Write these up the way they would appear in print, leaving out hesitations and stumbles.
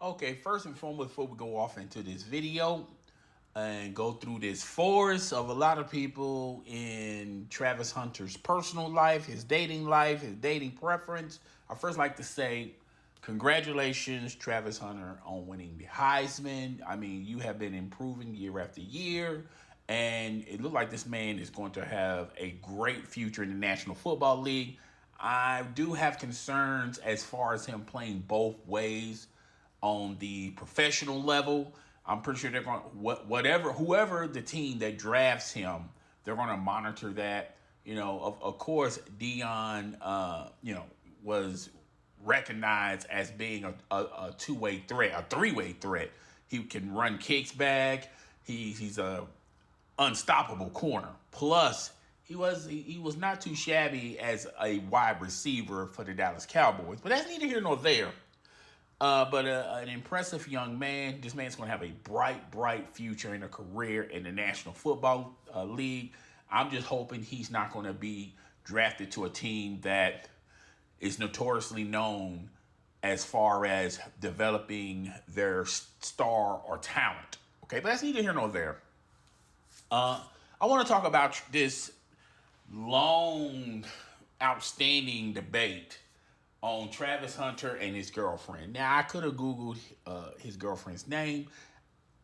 Okay, first and foremost, before we go off into this video and go through this forest of a lot of people in Travis Hunter's personal life, his dating preference, I first like to say congratulations, Travis Hunter, on winning the Heisman. I mean, you have been improving year after year, and it looked like this man is going to have a great future in the National Football League. I do have concerns as far as him playing both ways on the professional level. I'm pretty sure they're going whatever whoever the team that drafts him, they're going to monitor that. Of course, Dion, was recognized as being a two-way threat, a three-way threat. He can run kicks back. He's a unstoppable corner. Plus, he was not too shabby as a wide receiver for the Dallas Cowboys. But that's neither here nor there. But an impressive young man. This man's going to have a bright future in a career in the National Football League. I'm just hoping he's not going to be drafted to a team that is notoriously known as far as developing their star or talent. Okay, but that's neither here nor there. I want to talk about this long, outstanding debate on Travis Hunter and his girlfriend. Now, I could have Googled his girlfriend's name.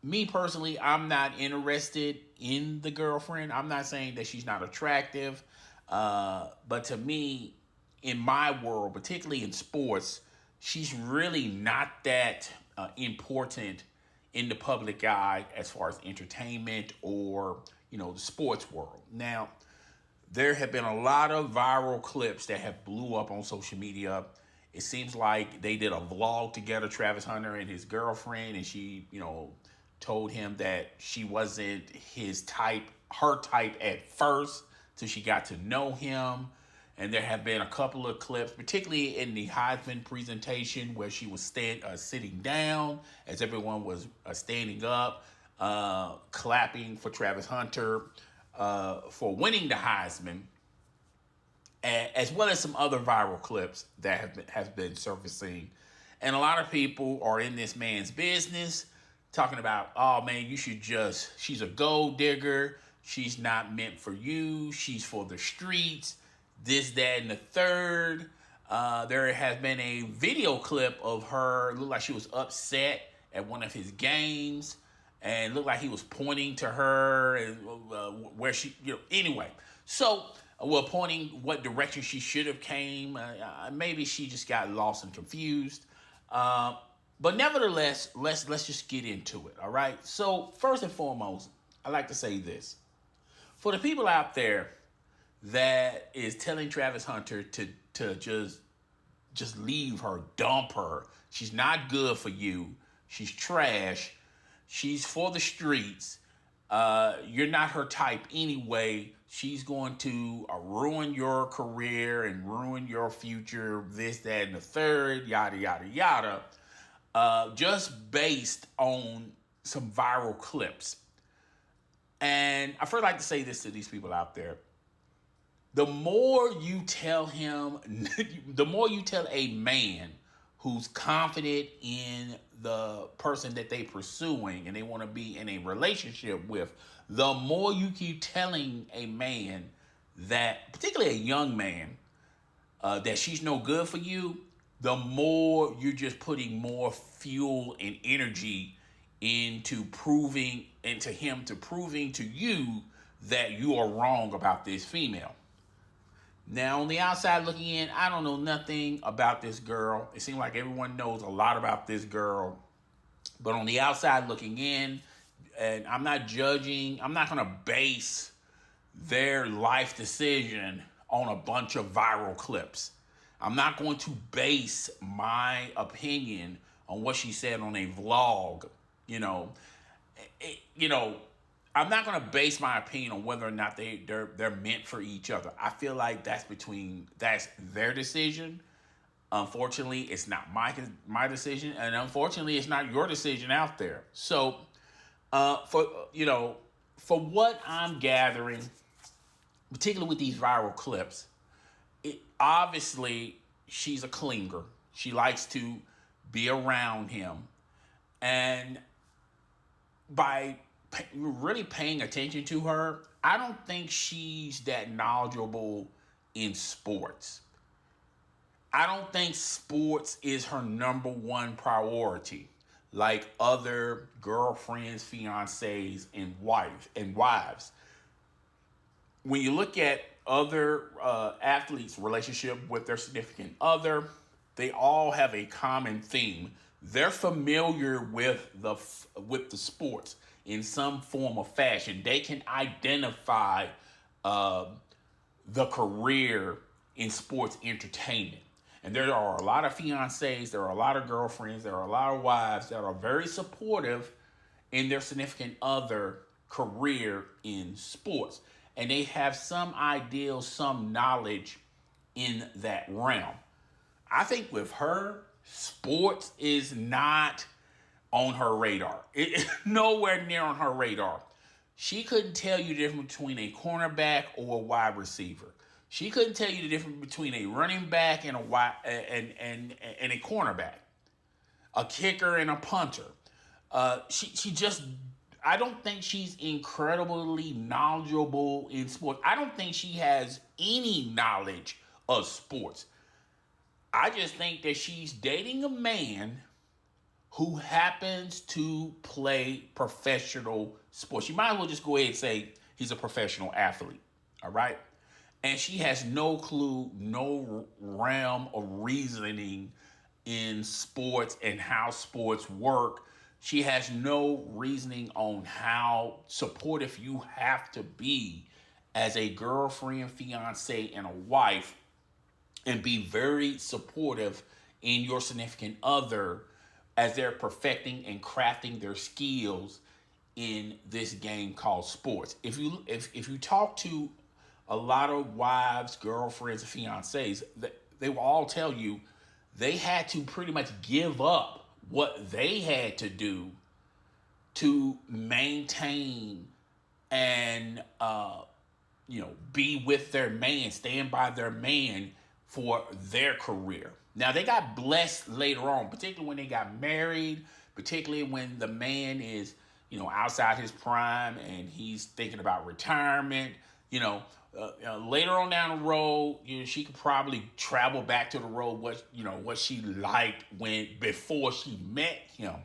Me personally, I'm not interested in the girlfriend. I'm not saying that she's not attractive. But to me, in my world, particularly in sports, she's really not that important in the public eye as far as entertainment or, the sports world. Now, there have been a lot of viral clips that have blew up on social media. It seems like they did a vlog together, Travis Hunter and his girlfriend, and she, told him that she wasn't her type at first, till she got to know him. And there have been a couple of clips, particularly in the Heisman presentation, where she was sitting down as everyone was standing up, clapping for Travis Hunter for winning the Heisman, as well as some other viral clips that have been surfacing. And a lot of people are in this man's business, talking about, oh man, she's a gold digger. She's not meant for you. She's for the streets. This, that, and the third. There has been a video clip of her, looked like she was upset at one of his games, and looked like he was pointing to her and where she, anyway. So, pointing what direction she should have came. Maybe she just got lost and confused. But nevertheless, let's just get into it. All right. So first and foremost, I like to say this for the people out there that is telling Travis Hunter to just leave her, dump her. She's not good for you. She's trash. She's for the streets. You're not her type anyway. She's going to ruin your career and ruin your future, this, that, and the third, yada, yada, yada, just based on some viral clips. And I first like to say this to these people out there. The more you tell him, the more you tell a man who's confident in the person that they're pursuing and they want to be in a relationship with, the more you keep telling a man that, particularly a young man, that she's no good for you, the more you're just putting more fuel and energy into proving to you that you are wrong about this female. Now, on the outside looking in, I don't know nothing about this girl. It seems like everyone knows a lot about this girl. But on the outside looking in, and I'm not judging, I'm not going to base their life decision on a bunch of viral clips. I'm not going to base my opinion on what she said on a vlog. I'm not going to base my opinion on whether or not they're meant for each other. I feel like that's their decision. Unfortunately, it's not my decision, and unfortunately, it's not your decision out there. So, for what I'm gathering, particularly with these viral clips, obviously she's a clinger. She likes to be around him. And by really paying attention to her, I don't think she's that knowledgeable in sports. I don't think sports is her number one priority, like other girlfriends, fiancés, and wives. When you look at other athletes' relationship with their significant other, they all have a common theme. They're familiar with the sports in some form or fashion. They can identify uh, the career in sports entertainment. And there are a lot of fiancés, there are a lot of girlfriends, there are a lot of wives that are very supportive in their significant other career in sports. And they have some ideal, some knowledge in that realm. I think with her, sports is not on her radar. It's nowhere near on her radar. She couldn't tell you the difference between a cornerback or a wide receiver. She couldn't tell you the difference between a running back and a wide and a cornerback, a kicker and a punter. She just, I don't think she's incredibly knowledgeable in sports. I don't think she has any knowledge of sports. I just think that she's dating a man who happens to play professional sports. You might as well just go ahead and say he's a professional athlete. All right. And she has no clue, no realm of reasoning in sports and how sports work. She has no reasoning on how supportive you have to be as a girlfriend, fiance, and a wife, and be very supportive in your significant other as they're perfecting and crafting their skills in this game called sports. If you talk to a lot of wives, girlfriends, and fiancés, they will all tell you they had to pretty much give up what they had to do to maintain and be with their man, stand by their man for their career. Now they got blessed later on, particularly when they got married, particularly when the man is outside his prime and he's thinking about retirement. Later on down the road, she could probably travel back to the road what she liked before she met him.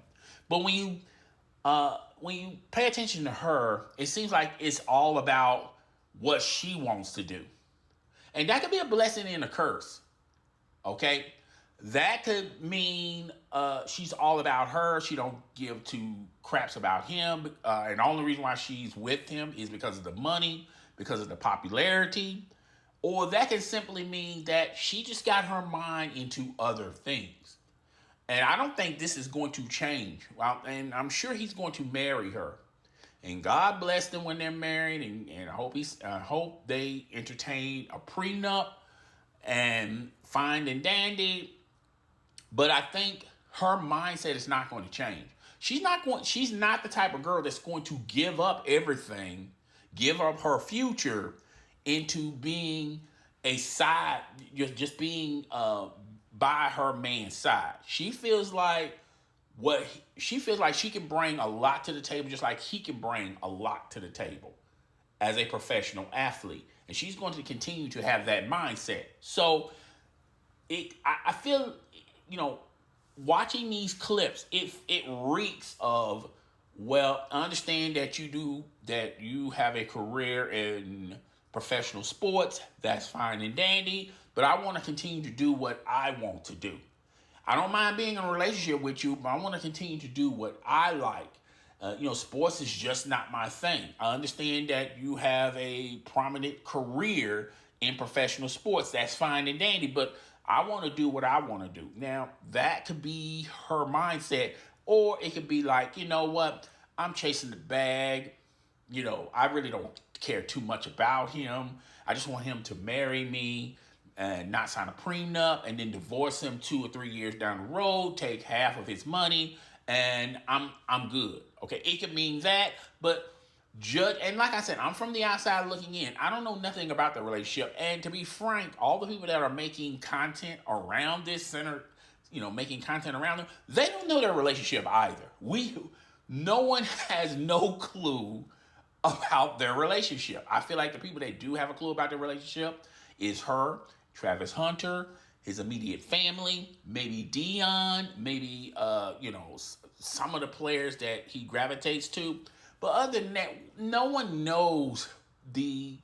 But when you pay attention to her, it seems like it's all about what she wants to do, and that could be a blessing and a curse. Okay, that could mean she's all about her. She don't give two craps about him, and the only reason why she's with him is because of the money, because of the popularity. Or that can simply mean that she just got her mind into other things. And I don't think this is going to change. Well, and I'm sure he's going to marry her. And God bless them when they're married. And I hope they entertain a prenup and fine and dandy. But I think her mindset is not going to change. She's not the type of girl that's going to give up everything, give up her future into being a side, just being by her man's side. She feels like she can bring a lot to the table, just like he can bring a lot to the table as a professional athlete, and she's going to continue to have that mindset. So, I feel, watching these clips, it reeks of, well, understand that you have a career in professional sports. That's fine and dandy, but I want to continue to do what I want to do. I don't mind being in a relationship with you, but I want to continue to do what I like. Sports is just not my thing. I understand that you have a prominent career in professional sports. That's fine and dandy, but I want to do what I want to do. Now, that could be her mindset, or it could be like, you know what? I'm chasing the bag. I really don't care too much about him. I just want him to marry me and not sign a prenup and then divorce him 2 or 3 years down the road, take half of his money, and I'm good. Okay, it could mean that, but and like I said, I'm from the outside looking in. I don't know nothing about the relationship. And to be frank, all the people that are making content around this making content around them, they don't know their relationship either. No one has no clue about their relationship. I feel like the people that do have a clue about their relationship is her, Travis Hunter, his immediate family, maybe Dion, maybe some of the players that he gravitates to. But other than that, no one knows the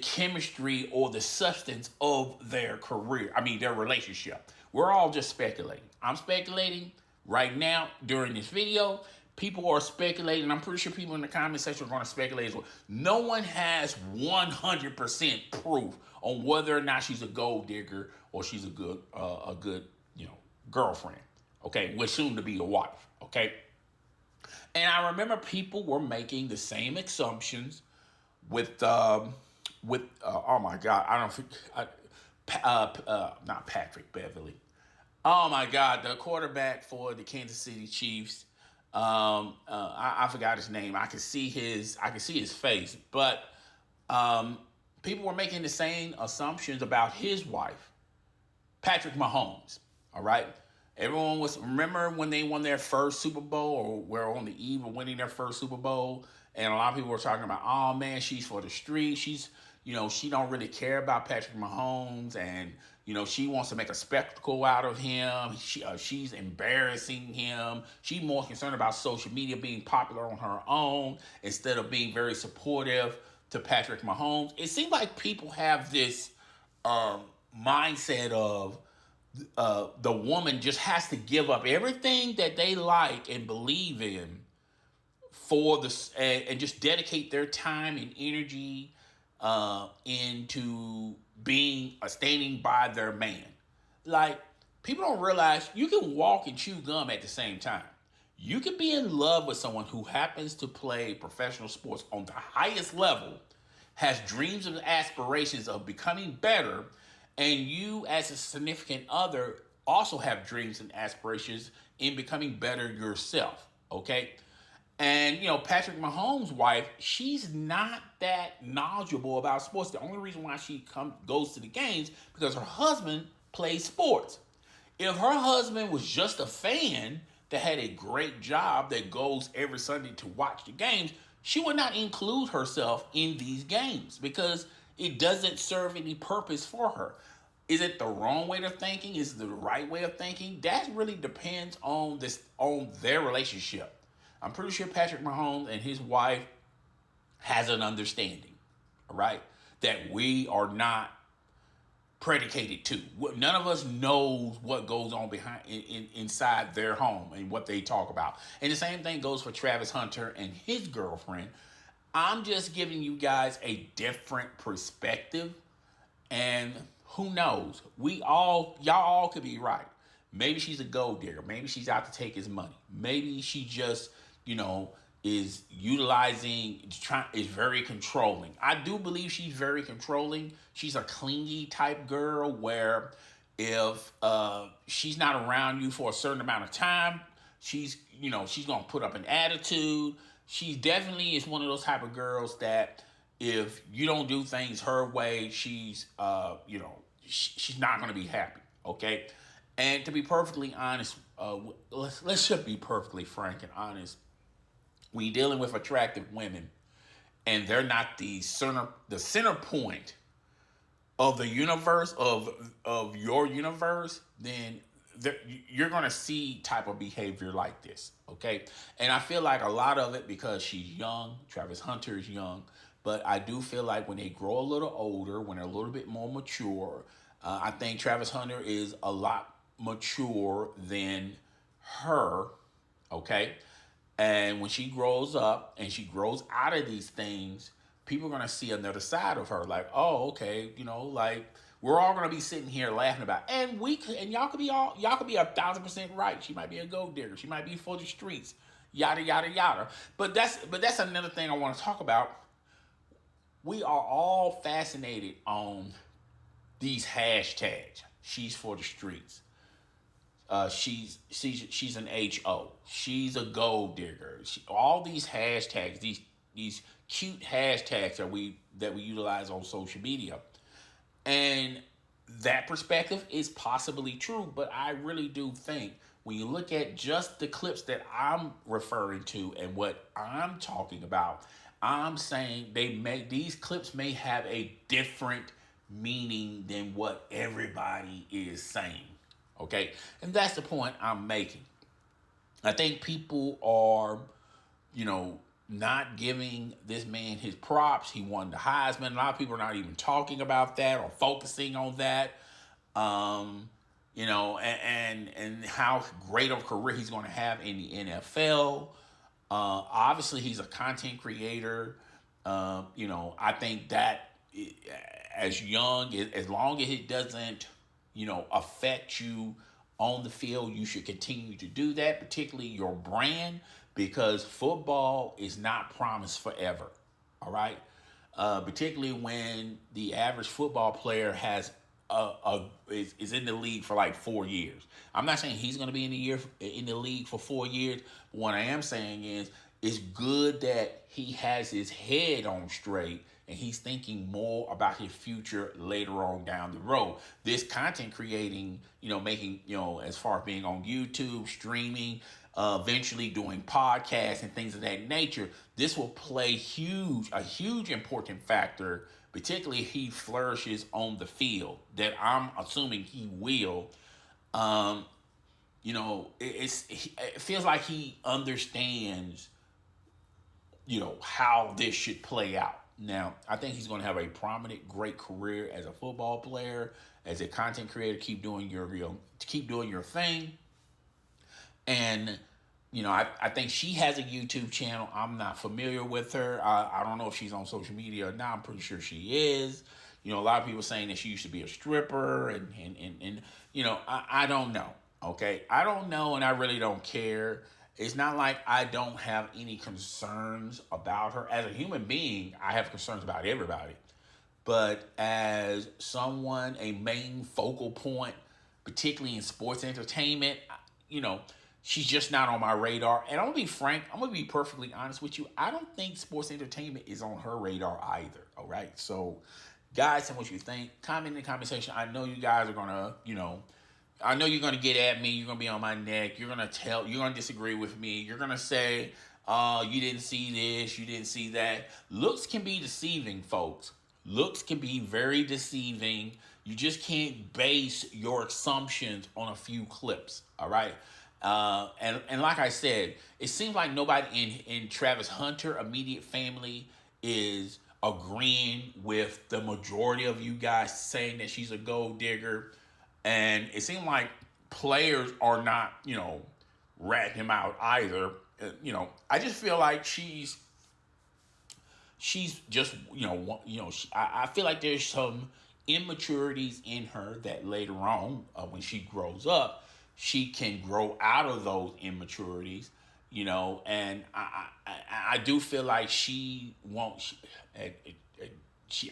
chemistry or the substance of their career. I mean, their relationship. We're all just speculating. I'm speculating right now during this video. People are speculating. I'm pretty sure people in the comment section are going to speculate as well. No one has 100% proof on whether or not she's a gold digger or she's a good girlfriend. Okay, with soon to be a wife. Okay, and I remember people were making the same assumptions with oh my God, I don't think not Patrick Beverly. Oh my God, the quarterback for the Kansas City Chiefs. I forgot his name. I could see his face, but people were making the same assumptions about his wife, Patrick Mahomes. All right. Everyone remember when they won their first Super Bowl, or were on the eve of winning their first Super Bowl, and a lot of people were talking about, oh man, she's for the street. She don't really care about Patrick Mahomes, and she wants to make a spectacle out of him. She's embarrassing him. She's more concerned about social media being popular on her own instead of being very supportive to Patrick Mahomes. It seems like people have this mindset of the woman just has to give up everything that they like and believe in and just dedicate their time and energy into standing by their man. Like, people don't realize you can walk and chew gum at the same time. You can be in love with someone who happens to play professional sports on the highest level, has dreams and aspirations of becoming better, and you as a significant other also have dreams and aspirations in becoming better yourself, okay? And, Patrick Mahomes' wife, she's not that knowledgeable about sports. The only reason why she goes to the games because her husband plays sports. If her husband was just a fan that had a great job that goes every Sunday to watch the games, she would not include herself in these games because it doesn't serve any purpose for her. Is it the wrong way of thinking? Is it the right way of thinking? That really depends on their relationship. I'm pretty sure Patrick Mahomes and his wife has an understanding, all right, that we are not predicated to. None of us knows what goes on inside their home and what they talk about. And the same thing goes for Travis Hunter and his girlfriend. I'm just giving you guys a different perspective, and who knows? Y'all all could be right. Maybe she's a gold digger. Maybe she's out to take his money. Maybe she just is is very controlling. I do believe she's very controlling. She's a clingy type girl where if she's not around you for a certain amount of time, she's going to put up an attitude. She definitely is one of those type of girls that if you don't do things her way, she's she's not going to be happy, okay? And to be perfectly honest, let's just be perfectly frank and honest. When you're dealing with attractive women and they're not the center point of the universe, of your universe, then you're going to see type of behavior like this, okay? And I feel like a lot of it because she's young, Travis Hunter is young, but I do feel like when they grow a little older, when they're a little bit more mature, I think Travis Hunter is a lot mature than her, okay? And when she grows up and she grows out of these things, people are going to see another side of her. Like, oh, okay, like we're all going to be sitting here laughing about it. And y'all could be 1,000% right. She might be a gold digger. She might be for the streets, yada, yada, yada. But that's another thing I want to talk about. We are all fascinated on these hashtags. She's for the streets. She's an HO. She's a gold digger. All these hashtags, these cute hashtags that we utilize on social media, and that perspective is possibly true, but I really do think when you look at just the clips that I'm referring to and what I'm talking about, I'm saying these clips may have a different meaning than what everybody is saying. Okay? And that's the point I'm making. I think people are, you know, not giving this man his props. He won the Heisman. A lot of people are not even talking about that or focusing on that. Um, you know, and how great of a career he's going to have in the NFL. Obviously, he's a content creator. You know, I think that as young, as long as it doesn't, you know, affect you on the field, you should continue to do that, particularly your brand, because football is not promised forever. All right. Particularly when the average football player is in the league for like 4 years. I'm not saying he's going to be in the league for 4 years. But what I am saying is it's good that he has his head on straight and he's thinking more about his future later on down the road. This content creating, you know, making, you know, as far as being on YouTube, streaming, eventually doing podcasts and things of that nature, this will play a huge important factor, particularly if he flourishes on the field, that I'm assuming he will. You know, it feels like he understands, you know, how this should play out. Now, I think he's going to have a prominent, great career as a football player, as a content creator. Keep doing your thing. And, you know, I think she has a YouTube channel. I'm not familiar with her. I don't know if she's on social media or not. I'm pretty sure she is. You know, a lot of people saying that she used to be a stripper and you know, I don't know. Okay. I don't know, and I really don't care. It's not like I don't have any concerns about her. As a human being, I have concerns about everybody. But as someone, a main focal point, particularly in sports entertainment, you know, she's just not on my radar. And I'm going to be frank, I'm going to be perfectly honest with you. I don't think sports entertainment is on her radar either. All right. So, guys, tell me what you think. Comment in the comment section. I know you guys are going to, you know, I know you're going to get at me. You're going to be on my neck. You're going to disagree with me. You're going to say, you didn't see this. You didn't see that. Looks can be deceiving, folks. Looks can be very deceiving. You just can't base your assumptions on a few clips. All right. And like I said, it seems like nobody in Travis Hunter immediate family is agreeing with the majority of you guys saying that she's a gold digger. And it seemed like players are not, you know, ratting him out either. You know, I just feel like she's just, I feel like there's some immaturities in her that later on, when she grows up, she can grow out of those immaturities, you know. And I do feel like she won't.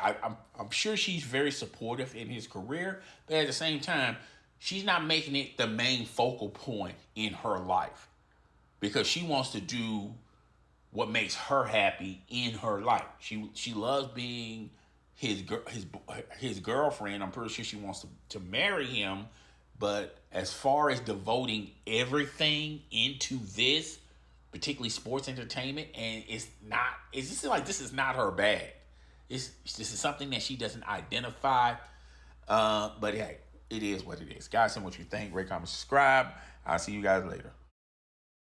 I'm sure she's very supportive in his career, but at the same time, she's not making it the main focal point in her life because she wants to do what makes her happy in her life. She loves being his girlfriend. I'm pretty sure she wants to marry him, but as far as devoting everything into this, particularly sports entertainment, and it's just like this is not her bag. This is something that she doesn't identify. But hey, it is what it is. Guys, tell me what you think. Rate, comment, subscribe. I'll see you guys later.